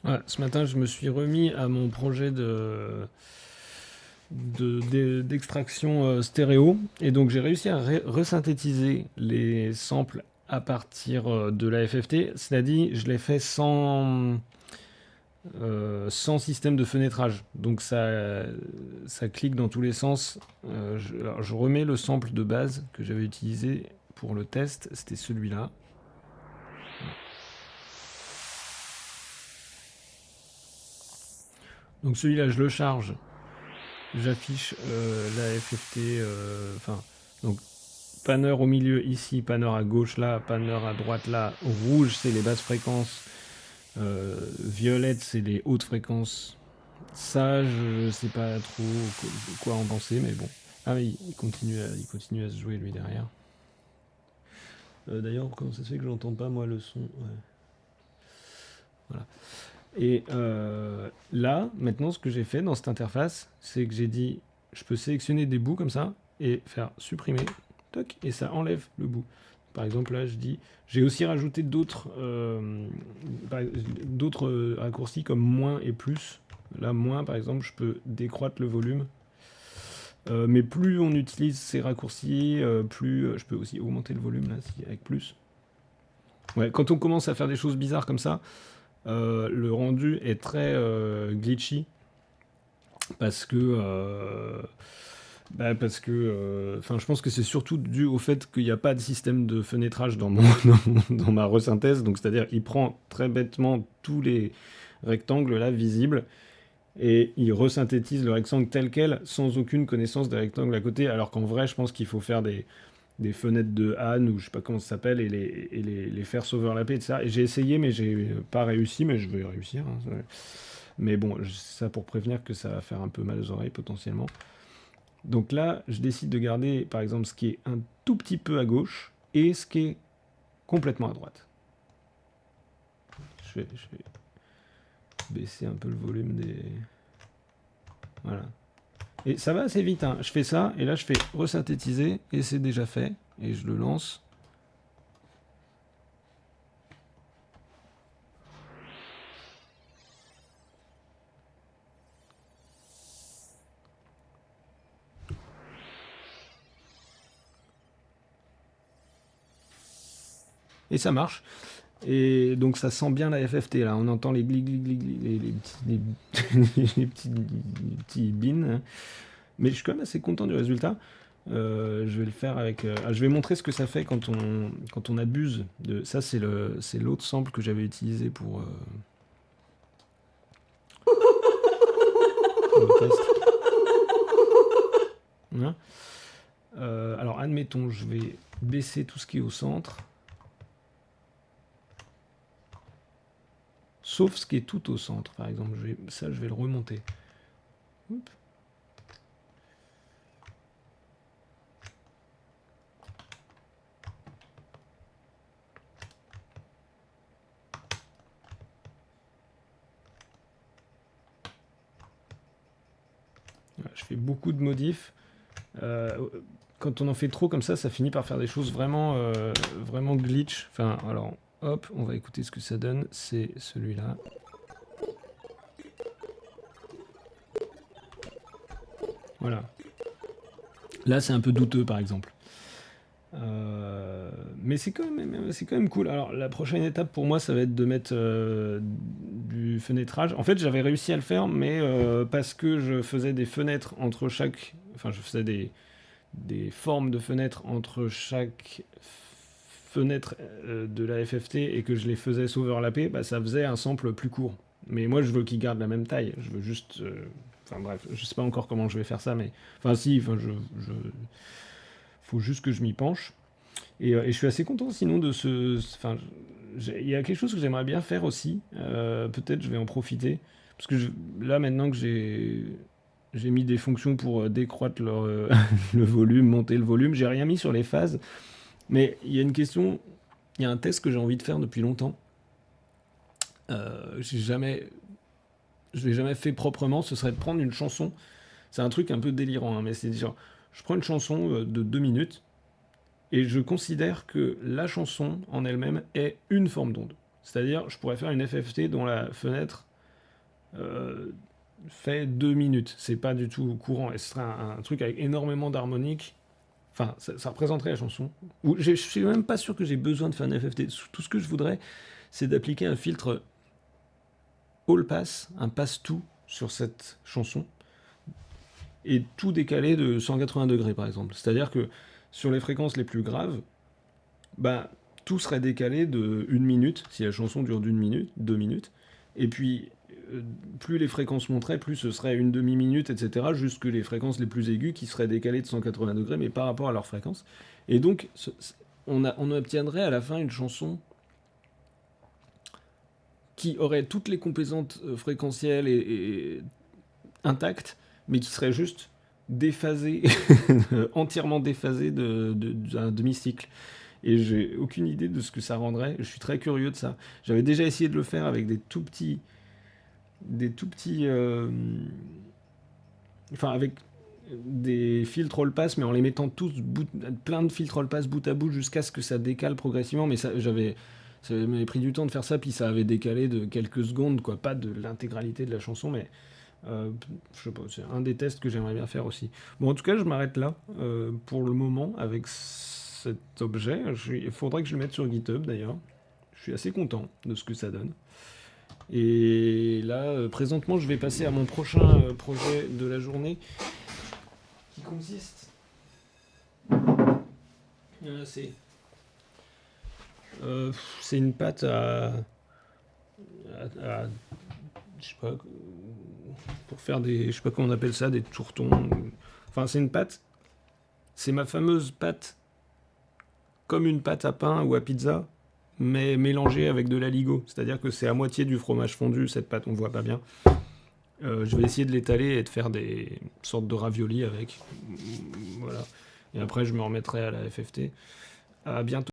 Ouais, ce matin, je me suis remis à mon projet d'extraction stéréo. Et donc, j'ai réussi à resynthétiser les samples à partir de la FFT. Cela dit, je l'ai fait sans système de fenêtrage. Donc, ça clique dans tous les sens. Alors, je remets le sample de base que j'avais utilisé pour le test. C'était celui-là. Donc, celui-là, je le charge. J'affiche la FFT, enfin, donc panneur au milieu ici, panneur à gauche là, panneur à droite là, rouge c'est les basses fréquences, violette c'est les hautes fréquences. Ça, je sais pas trop quoi en penser, mais bon. Ah oui, il continue à se jouer lui derrière. D'ailleurs, comment ça se fait que j'entends pas moi le son? Ouais, voilà. Et là, maintenant, ce que j'ai fait dans cette interface, c'est que j'ai dit, je peux sélectionner des bouts comme ça et faire supprimer, toc, et ça enlève le bout. Par exemple, là, je dis, j'ai aussi rajouté d'autres raccourcis comme moins et plus. Là, moins, par exemple, je peux décroître le volume. Mais plus on utilise ces raccourcis, plus je peux aussi augmenter le volume là, avec plus. Ouais, quand on commence à faire des choses bizarres comme ça, le rendu est très glitchy parce que enfin, je pense que c'est surtout dû au fait qu'il n'y a pas de système de fenêtrage dans ma resynthèse. Donc, c'est-à-dire, il prend très bêtement tous les rectangles là visibles et il resynthétise le rectangle tel quel sans aucune connaissance des rectangles à côté. Alors qu'en vrai, je pense qu'il faut faire des fenêtres de Anne ou je sais pas comment ça s'appelle et les faire s'overlapper et ça. Et j'ai essayé, mais j'ai pas réussi, mais je vais réussir. Hein. Mais bon, ça pour prévenir que ça va faire un peu mal aux oreilles potentiellement. Donc là, je décide de garder par exemple ce qui est un tout petit peu à gauche et ce qui est complètement à droite. Je vais baisser un peu le volume des. Voilà. Et ça va assez vite, hein. Je fais ça et là je fais resynthétiser et c'est déjà fait. Et je le lance. Et ça marche. Et donc ça sent bien la FFT là, on entend les gli gli gli gli, les petits bins. Mais je suis quand même assez content du résultat. Je vais le faire avec. Je vais montrer ce que ça fait quand on abuse de. Ça c'est l'autre sample que j'avais utilisé pour le test. Hein. Alors admettons, je vais baisser tout ce qui est au centre. Sauf ce qui est tout au centre, par exemple. Ça, je vais le remonter. Oups. Je fais beaucoup de modifs. Euh, Quand on en fait trop comme ça finit par faire des choses vraiment glitch. Enfin, alors, hop, on va écouter ce que ça donne. C'est celui-là. Voilà. Là, c'est un peu douteux, par exemple. Mais c'est quand même cool. Alors, la prochaine étape pour moi, ça va être de mettre du fenêtrage. En fait, j'avais réussi à le faire, mais parce que je faisais des fenêtres entre chaque. Enfin, je faisais des formes de fenêtres entre chaque fenêtre de la FFT et que je les faisais s'overlapper, bah, ça faisait un sample plus court. Mais moi, je veux qu'il garde la même taille. Je veux juste. Enfin bref, je sais pas encore comment je vais faire ça, mais. Enfin, si, enfin, faut juste que je m'y penche. Et je suis assez content sinon de ce. Enfin, il y a quelque chose que j'aimerais bien faire aussi. Peut-être je vais en profiter. Parce que là, maintenant que j'ai mis des fonctions pour décroître le volume, monter le volume. J'ai rien mis sur les phases. Mais il y a une question, il y a un test que j'ai envie de faire depuis longtemps. J'ai jamais, je l'ai jamais fait proprement. Ce serait de prendre une chanson. C'est un truc un peu délirant, hein, mais c'est dire, je prends une chanson de 2 minutes et je considère que la chanson en elle-même est une forme d'onde. C'est-à-dire, je pourrais faire une FFT dont la fenêtre fait 2 minutes. C'est pas du tout courant. Et ce serait un truc avec énormément d'harmoniques. Enfin, ça représenterait la chanson. Je suis même pas sûr que j'ai besoin de faire un FFT. Tout ce que je voudrais, c'est d'appliquer un filtre all pass, un passe-tout sur cette chanson, et tout décaler de 180 degrés par exemple. C'est-à-dire que sur les fréquences les plus graves, bah, tout serait décalé de 1 minute, si la chanson dure d'1 minute, 2 minutes, et puis plus les fréquences monteraient, plus ce serait une demi-minute, etc., jusque les fréquences les plus aiguës qui seraient décalées de 180 degrés, mais par rapport à leur fréquence. Et donc, on obtiendrait à la fin une chanson qui aurait toutes les composantes fréquentielles et intactes, mais qui serait juste déphasée, entièrement déphasée d'un demi-cycle. Et j'ai aucune idée de ce que ça rendrait. Je suis très curieux de ça. J'avais déjà essayé de le faire avec des tout petits, enfin avec des filtres all pass, mais en les mettant tous plein de filtres all pass bout à bout jusqu'à ce que ça décale progressivement. Mais ça m'avait pris du temps de faire ça, puis ça avait décalé de quelques secondes, quoi, pas de l'intégralité de la chanson, mais je sais pas, c'est un des tests que j'aimerais bien faire aussi. Bon, en tout cas, je m'arrête là pour le moment avec cet objet. Il faudrait que je le mette sur GitHub d'ailleurs. Je suis assez content de ce que ça donne. Et là, présentement, je vais passer à mon prochain projet de la journée qui consiste. C'est une pâte je sais pas, pour faire des, je sais pas comment on appelle ça, des tourtons. Enfin, c'est une pâte. C'est ma fameuse pâte comme une pâte à pain ou à pizza, mais mélangée avec de l'aligot. C'est-à-dire que c'est à moitié du fromage fondu, cette pâte, on voit pas bien. Je vais essayer de l'étaler et de faire des sortes de raviolis avec. Voilà. Et après, je me remettrai à la FFT. À bientôt.